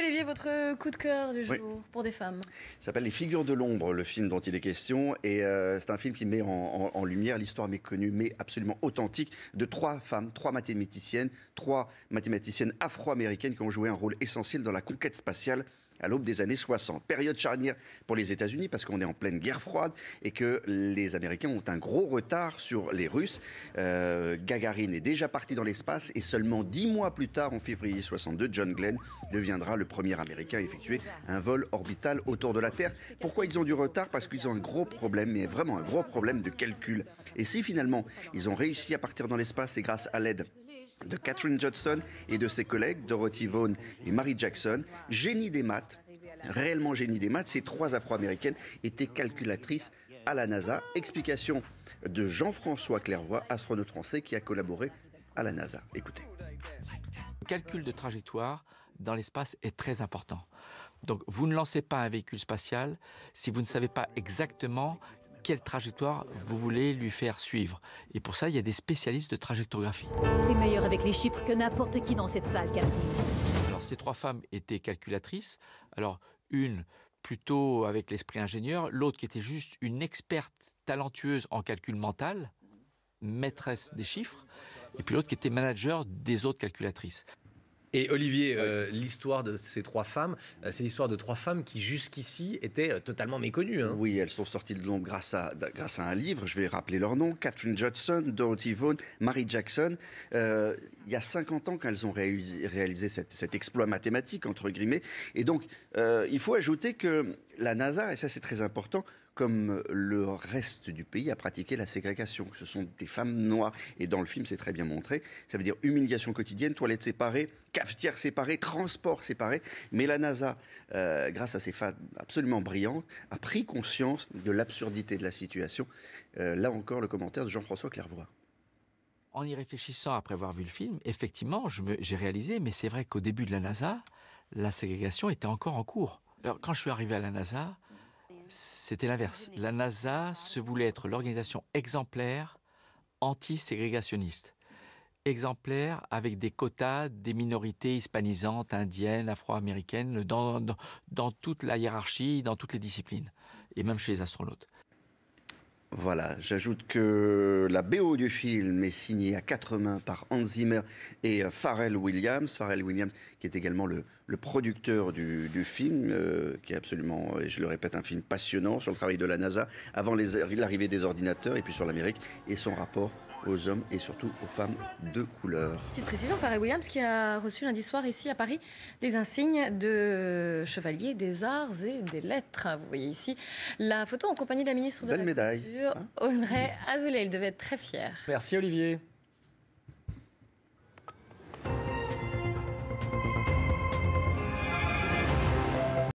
Olivier, votre coup de cœur du jour pour des femmes? Ça s'appelle Les Figures de l'ombre, le film dont il est question. Et c'est un film qui met en lumière l'histoire méconnue, mais absolument authentique, de trois femmes, trois mathématiciennes afro-américaines qui ont joué un rôle essentiel dans la conquête spatiale à l'aube des années 60. Période charnière pour les États-Unis parce qu'on est en pleine guerre froide et que les Américains ont un gros retard sur les Russes. Gagarine est déjà parti dans l'espace et seulement 10 mois plus tard, en février 62, John Glenn deviendra le premier Américain à effectuer un vol orbital autour de la Terre. Pourquoi ils ont du retard? Parce qu'ils ont un gros problème, mais vraiment un gros problème de calcul. Et si finalement ils ont réussi à partir dans l'espace, c'est grâce à l'aide de Katherine Johnson et de ses collègues Dorothy Vaughan et Mary Jackson, génie des maths, réellement génie des maths. Ces trois Afro-américaines étaient calculatrices à la NASA. Explication de Jean-François Clairvoy, astronaute français qui a collaboré à la NASA. Écoutez. Le calcul de trajectoire dans l'espace est très important. Donc vous ne lancez pas un véhicule spatial si vous ne savez pas exactement quelle trajectoire vous voulez lui faire suivre. Et pour ça, il y a des spécialistes de trajectographie. T'es meilleur avec les chiffres que n'importe qui dans cette salle, Catherine. Alors, ces trois femmes étaient calculatrices. Alors, une plutôt avec l'esprit ingénieur, l'autre qui était juste une experte talentueuse en calcul mental, maîtresse des chiffres, et puis l'autre qui était manager des autres calculatrices. Et Olivier, l'histoire de ces trois femmes, c'est l'histoire de trois femmes qui jusqu'ici étaient totalement méconnues. Hein. Oui, elles sont sorties de l'ombre grâce à un livre. Je vais rappeler leur nom. Katherine Johnson, Dorothy Vaughan, Mary Jackson. Il y a 50 ans qu'elles ont réalisé cet exploit mathématique, entre guillemets. Et donc, il faut ajouter que la NASA, et ça c'est très important, comme le reste du pays, a pratiqué la ségrégation. Ce sont des femmes noires. Et dans le film, c'est très bien montré. Ça veut dire humiliation quotidienne, toilettes séparées, cafetières séparées, transports séparés. Mais la NASA, grâce à ces femmes absolument brillantes, a pris conscience de l'absurdité de la situation. Là encore, le commentaire de Jean-François Clairvoy. En y réfléchissant après avoir vu le film, effectivement, j'ai réalisé, mais c'est vrai qu'au début de la NASA, la ségrégation était encore en cours. Alors, quand je suis arrivé à la NASA, c'était l'inverse. La NASA se voulait être l'organisation exemplaire anti-ségrégationniste. Exemplaire avec des quotas des minorités hispanisantes, indiennes, afro-américaines, dans toute la hiérarchie, dans toutes les disciplines, et même chez les astronautes. Voilà, j'ajoute que la BO du film est signée à quatre mains par Hans Zimmer et Pharrell Williams. Pharrell Williams qui est également le producteur du film, qui est absolument, et je le répète, un film passionnant sur le travail de la NASA avant l'arrivée des ordinateurs et puis sur l'Amérique et son rapport aux hommes et surtout aux femmes de couleur. Petite précision, Pharrell Williams qui a reçu lundi soir ici à Paris des insignes de chevalier des arts et des lettres. Vous voyez ici la photo en compagnie de la ministre de la Culture, Audrey Azoulay. Il devait être très fier. Merci Olivier.